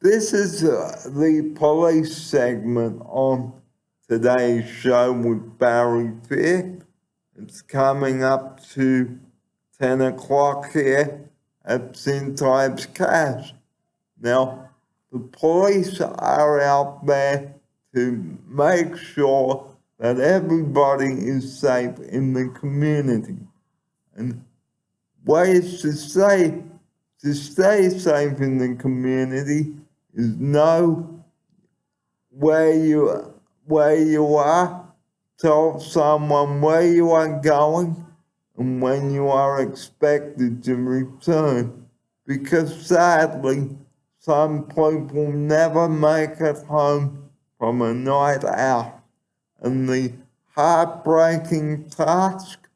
This is the police segment on today's show with Barry Fair. It's coming up to 10 o'clock here at St. Ives Cash. Now, the police are out there to make sure that everybody is safe in the community. And ways to stay safe in the community is know where you are, tell someone where you are going and when you are expected to return. Because sadly, some people never make it home from a night out. And the heartbreaking task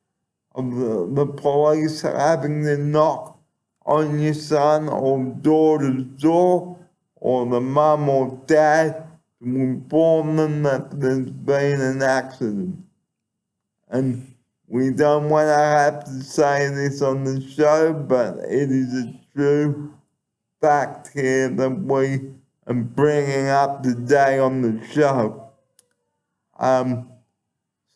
of the police having to knock on your son or daughter's door or the mum or dad to inform them that there's been an accident. And we don't want to have to say this on the show, but it is a true fact here that we are bringing up today on the show.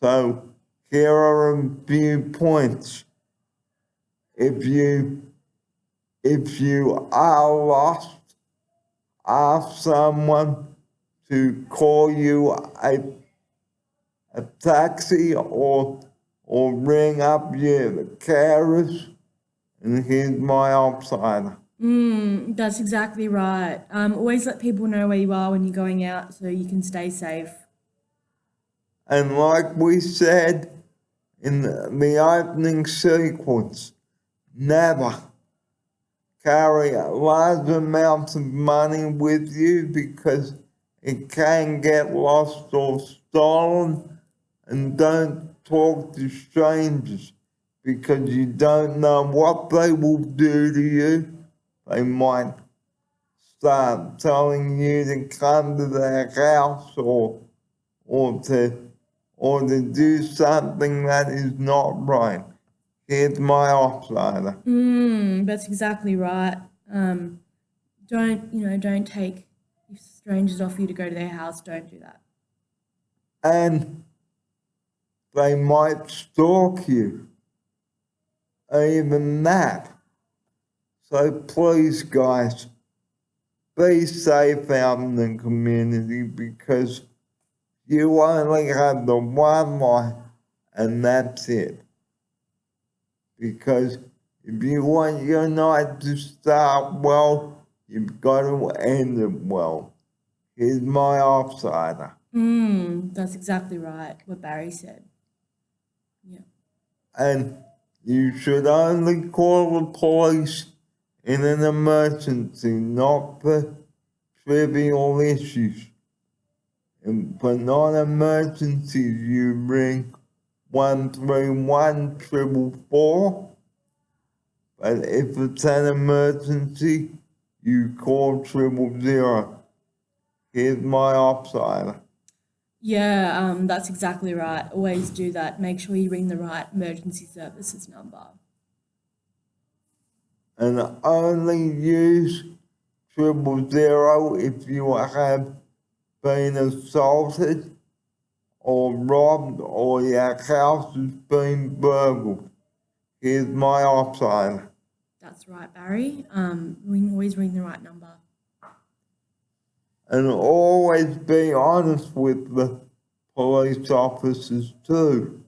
So here are a few points. If you are lost, ask someone to call you a taxi or ring up your carers, and here's my upsider. That's exactly right. Always let people know where you are when you're going out so you can stay safe. And like we said in the opening sequence, never carry large amounts of money with you because it can get lost or stolen. And don't talk to strangers because you don't know what they will do to you. They might start telling you to come to their house or to do something that is not right. Here's my outsider. That's exactly right. Don't take, if strangers offer you to go to their house, don't do that. And they might stalk you. Even that. So please, guys, be safe out in the community because you only have the one life and that's it. Because if you want your night to start well, you've got to end it well. Here's my outsider. That's exactly right, what Barry said. Yeah. And you should only call the police in an emergency, not for trivial issues. And for non-emergencies, you ring 131 444. But if it's an emergency, you call 000. Here's my outsider. Yeah, that's exactly right. Always do that. Make sure you ring the right emergency services number. And only use 000 if you have been assaulted or robbed or your house has been burgled. Here's my outsider. That's right, Barry. Always ring the right number. And always be honest with the police officers too.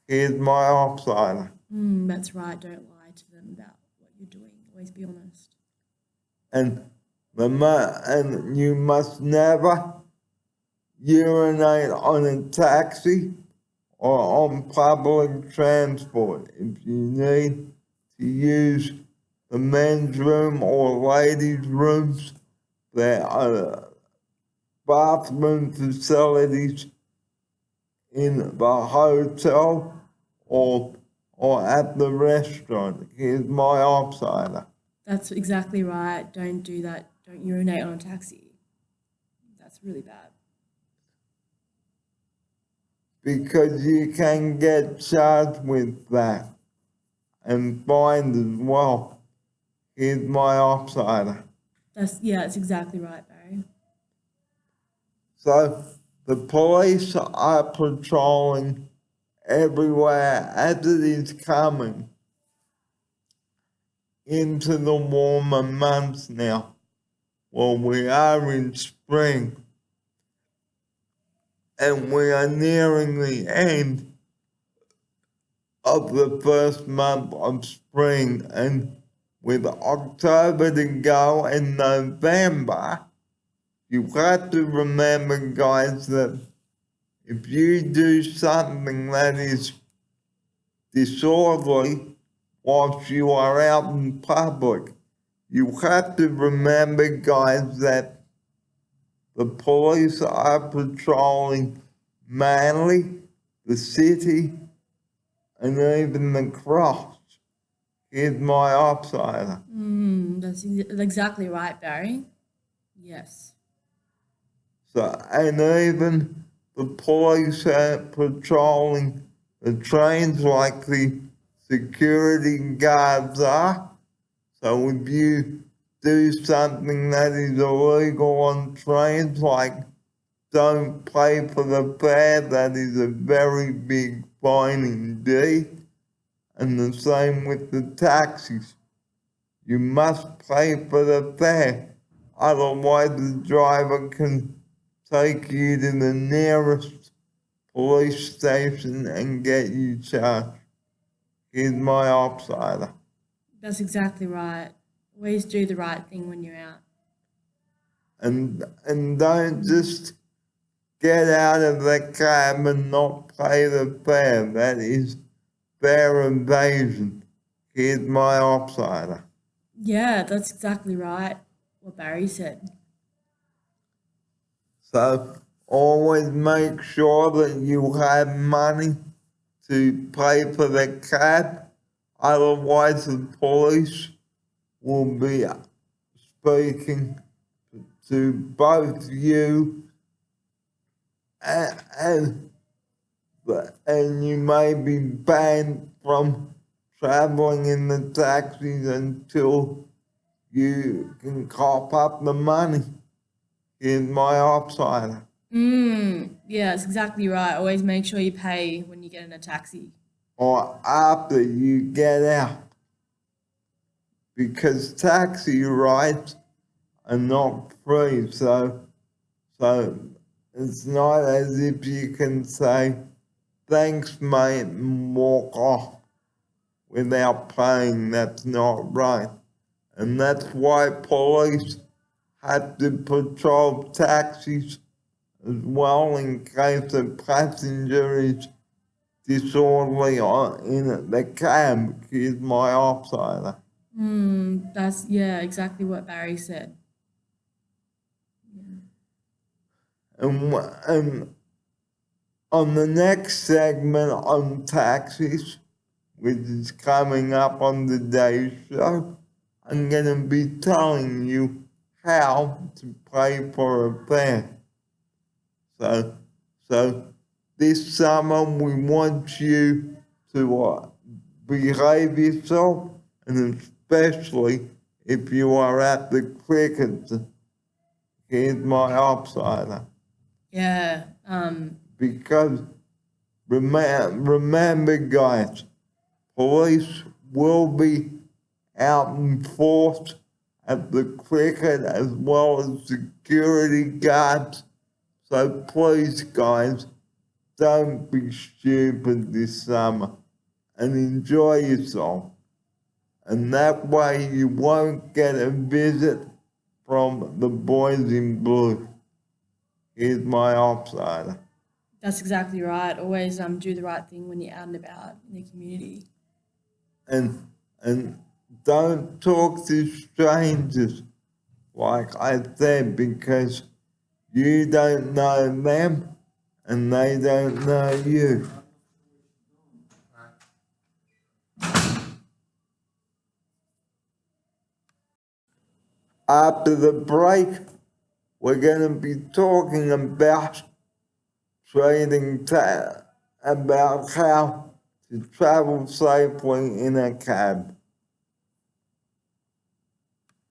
Here's my outsider. That's right. Don't lie to them about what you're doing. Always be honest. And you must never urinate on a taxi or on public transport. If you need to use the men's room or ladies' rooms, there are bathroom facilities in the hotel or at the restaurant. Here's my outsider. That's exactly right. Don't do that. Don't urinate on a taxi. That's really bad. Because you can get charged with that and fined as well. Here's my outsider. That's exactly right, Barry. So the police are patrolling everywhere as it is coming into the warmer months now. Well, we are in spring and we are nearing the end of the first month of spring, and with October to go and November, you have to remember, guys, that if you do something that is disorderly whilst you are out in public, you have to remember, guys, that the police are patrolling Manly, the city, and even the cross. Here's my outsider. That's exactly right, Barry. Yes. So, and even the police are patrolling the trains like the security guards are. So if you do something that is illegal on trains, like don't pay for the fare, that is a very big fine indeed. And the same with the taxis. You must pay for the fare, otherwise the driver can take you to the nearest police station and get you charged. Here's my outsider. That's exactly right. Always do the right thing when you're out. And don't just get out of the cab and not pay the fare. That is fare evasion. Here's my outsider. Yeah, that's exactly right. What Barry said. So always make sure that you have money to pay for the cab. Otherwise, the police will be speaking to both you and you may be banned from traveling in the taxis until you can cop up the money. Here's my outsider. Yeah, that's exactly right. Always make sure you pay when you get in a taxi. Or after you get out. Because taxi rides are not free, so it's not as if you can say, thanks mate, and walk off without paying. That's not right. And that's why police have to patrol taxis as well in case a passenger is disorderly in the cab. Here's my outsider. That's exactly what Barry said. And on the next segment on taxis, which is coming up on the day show, I'm going to be telling you how to pay for a fare. So this summer we want you to behave yourself, and especially if you are at the cricket. Here's my outsider. Yeah. Because remember guys, police will be out in force at the cricket as well as security guards. So please guys, don't be stupid this summer and enjoy yourself. And that way you won't get a visit from the boys in blue. Here's my outsider. That's exactly right. Always do the right thing when you're out and about in the community. And don't talk to strangers, like I said, because you don't know them and they don't know you. After the break, we're going to be talking about about how to travel safely in a cab.